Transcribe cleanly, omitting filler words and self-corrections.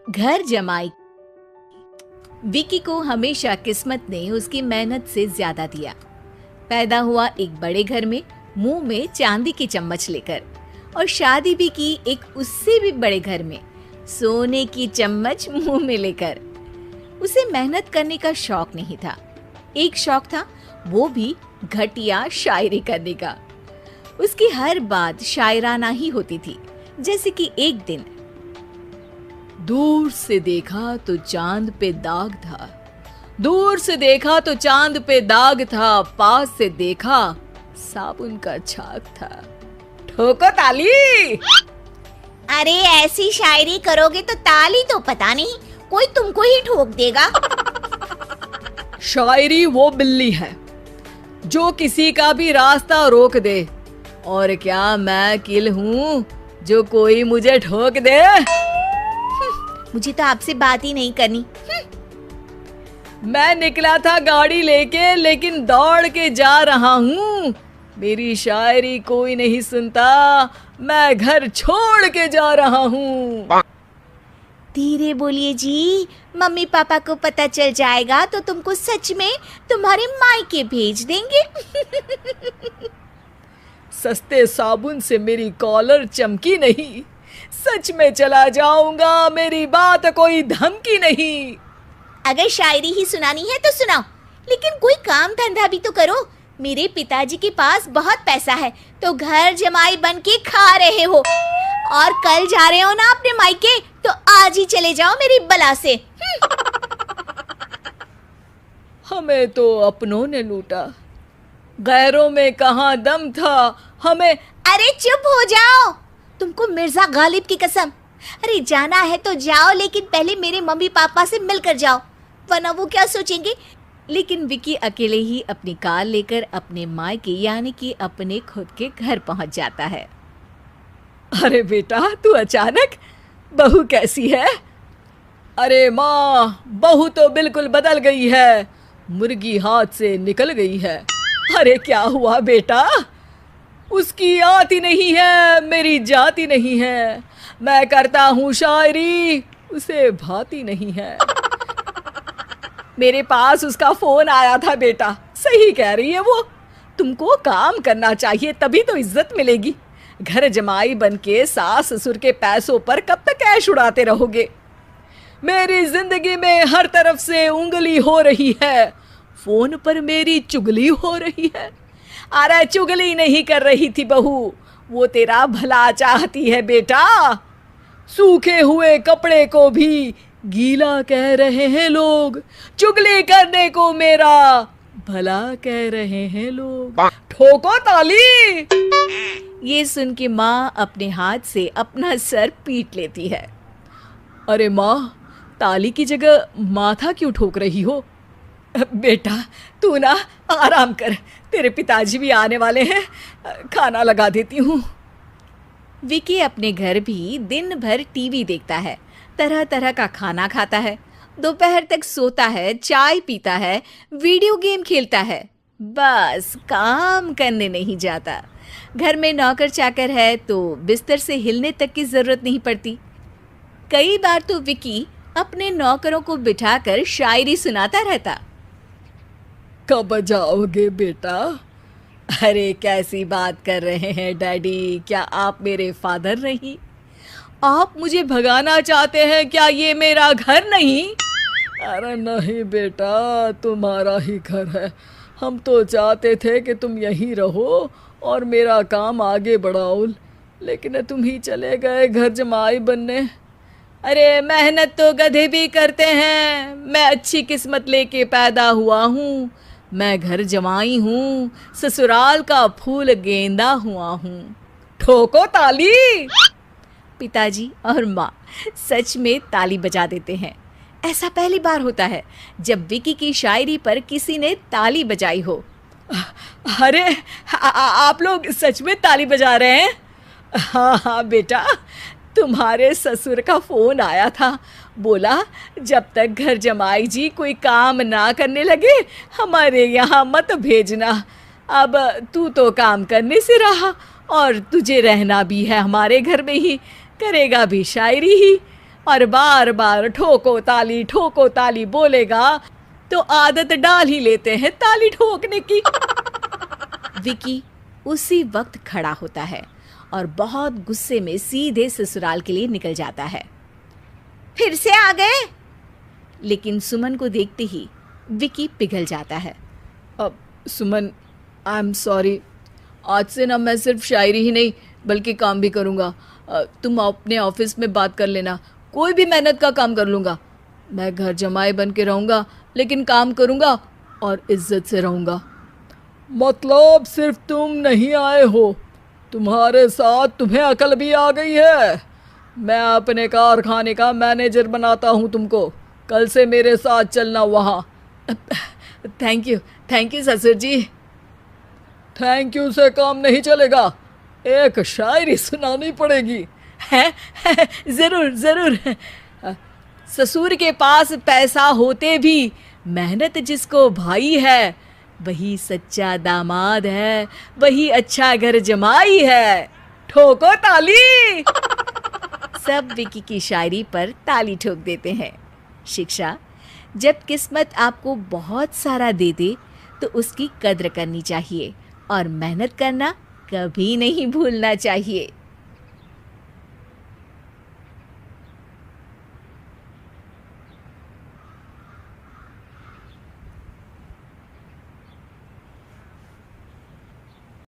घर जमाई। विकी को हमेशा किस्मत ने उसकी मेहनत से ज्यादा दिया। पैदा हुआ एक बड़े घर में, मुंह में चांदी की चम्मच लेकर, और शादी भी की एक उससे भी बड़े घर में, सोने की चम्मच मुंह में लेकर। उसे मेहनत करने का शौक नहीं था। एक शौक था, वो भी घटिया शायरी करने का। उसकी हर बात शायराना ही होती थी। जैसे कि एक दिन, दूर से देखा तो चांद पे दाग था, दूर से देखा तो चांद पे दाग था, पास से देखा साबुन का छाग था। ठोको ताली। अरे ऐसी शायरी करोगे तो ताली तो पता नहीं, कोई तुमको ही ठोक देगा। शायरी वो बिल्ली है जो किसी का भी रास्ता रोक दे, और क्या मैं किल हूँ जो कोई मुझे ठोक दे। मुझे तो आपसे बात ही नहीं करनी। मैं निकला था गाड़ी लेके, लेकिन दौड़ के जा रहा हूँ। मेरी शायरी कोई नहीं सुनता, मैं घर छोड़ के जा रहा हूँ। धीरे बोलिए जी, मम्मी पापा को पता चल जाएगा तो तुमको सच में तुम्हारे मायके भेज देंगे। सस्ते साबुन से मेरी कॉलर चमकी नहीं, सच में चला जाऊंगा, मेरी बात कोई धमकी नहीं। अगर शायरी ही सुनानी है तो सुनाओ, लेकिन कोई काम धंधा भी तो करो। मेरे पिताजी के पास बहुत पैसा है, तो घर जमाई बन के खा रहे हो, और कल जा रहे हो ना अपने मायके, तो आज ही चले जाओ मेरी बला से। हमें तो अपनों ने लूटा, गैरों में कहाँ दम था हमें। अरे चुप हो जाओ, तुमको मिर्जा गालिब की कसम। अरे जाना है तो जाओ, लेकिन पहले मेरे मम्मी पापा से मिलकर जाओ, वरना वो क्या सोचेंगे। लेकिन विकी अकेले ही अपनी कार लेकर अपने मायके यानी कि अपने खुद के घर पहुंच जाता है। अरे बेटा, तू अचानक, बहू कैसी है? अरे माँ, बहू तो बिल्कुल बदल गई है, मुर्गी हाथ से निकल गई है। अरे क्या हुआ बेटा? उसकी आती नहीं है, मेरी जाती नहीं है। मैं करता हूँ शायरी, उसे भाती नहीं है। मेरे पास उसका फोन आया था बेटा, सही कह रही है वो। तुमको काम करना चाहिए, तभी तो इज्जत मिलेगी। घर जमाई बनके सास ससुर के पैसों पर कब तक ऐश उड़ाते रहोगे? मेरी जिंदगी में हर तरफ से उंगली हो रही है, फोन पर मेरी चुगली हो रही है। अरे चुगली नहीं कर रही थी बहू, वो तेरा भला चाहती है बेटा। सूखे हुए कपड़े को भी गीला कह रहे हैं लोग, चुगली करने को मेरा भला कह रहे हैं लोग। ठोको ताली। ये सुन के माँ अपने हाथ से अपना सर पीट लेती है। अरे माँ, ताली की जगह माथा क्यों ठोक रही हो? बेटा तू ना आराम कर, तेरे पिताजी भी आने वाले हैं, खाना लगा देती हूँ। विकी अपने घर भी दिन भर टीवी देखता है, तरह तरह का खाना खाता है, दोपहर तक सोता है, चाय पीता है, वीडियो गेम खेलता है, बस काम करने नहीं जाता। घर में नौकर चाकर है तो बिस्तर से हिलने तक की जरूरत नहीं पड़ती। कई बार तो विकी अपने नौकरों को बिठाकर शायरी सुनाता रहता। कब जाओगे बेटा? अरे कैसी बात कर रहे हैं डैडी, क्या आप मेरे फादर नहीं? आप मुझे भगाना चाहते हैं क्या? ये मेरा घर नहीं। अरे नहीं बेटा, तुम्हारा ही घर है। हम तो चाहते थे कि तुम यहीं रहो और मेरा काम आगे बढ़ाओ, लेकिन तुम ही चले गए घर जमाई बनने। अरे मेहनत तो गधे भी करते हैं, मैं अच्छी किस्मत लेके पैदा हुआ हूँ, मैं घर जमाई हूँ, ससुराल का फूल गेंदा हुआ हूँ। ठोको ताली। पिताजी और माँ सच में ताली बजा देते हैं। ऐसा पहली बार होता है जब विकी की शायरी पर किसी ने ताली बजाई हो। अरे आप लोग सच में ताली बजा रहे हैं? हाँ हाँ बेटा, तुम्हारे ससुर का फोन आया था, बोला जब तक घर जमाई जी कोई काम ना करने लगे हमारे यहाँ मत भेजना। अब तू तो काम करने से रहा और तुझे रहना भी है हमारे घर में ही, करेगा भी शायरी ही। और बार बार ठोको ताली बोलेगा तो आदत डाल ही लेते हैं ताली ठोकने की। विकी उसी वक्त खड़ा होता है और बहुत गुस्से में सीधे ससुराल के लिए निकल जाता है। फिर से आ गए? लेकिन सुमन को देखते ही विकी पिघल जाता है। अब सुमन, आई एम सॉरी, आज से ना मैं सिर्फ शायरी ही नहीं बल्कि काम भी करूँगा। तुम अपने ऑफिस में बात कर लेना, कोई भी मेहनत का काम कर लूँगा। मैं घर जमाई बन के रहूँगा लेकिन काम करूँगा और इज्जत से रहूँगा। मतलब सिर्फ तुम नहीं आए हो, तुम्हारे साथ तुम्हें अकल भी आ गई है। मैं अपने कारखाने का मैनेजर बनाता हूँ तुमको, कल से मेरे साथ चलना वहाँ। थैंक यू ससुर जी। थैंक यू से काम नहीं चलेगा, एक शायरी सुनानी पड़ेगी। है ज़रूर। ससुर के पास पैसा होते भी मेहनत जिसको भाई है, वही सच्चा दामाद है, वही अच्छा घर जमाई है। ठोको ताली। सब विकी की शायरी पर ताली ठोक देते हैं। शिक्षा, जब किस्मत आपको बहुत सारा दे दे तो उसकी कद्र करनी चाहिए और मेहनत करना कभी नहीं भूलना चाहिए।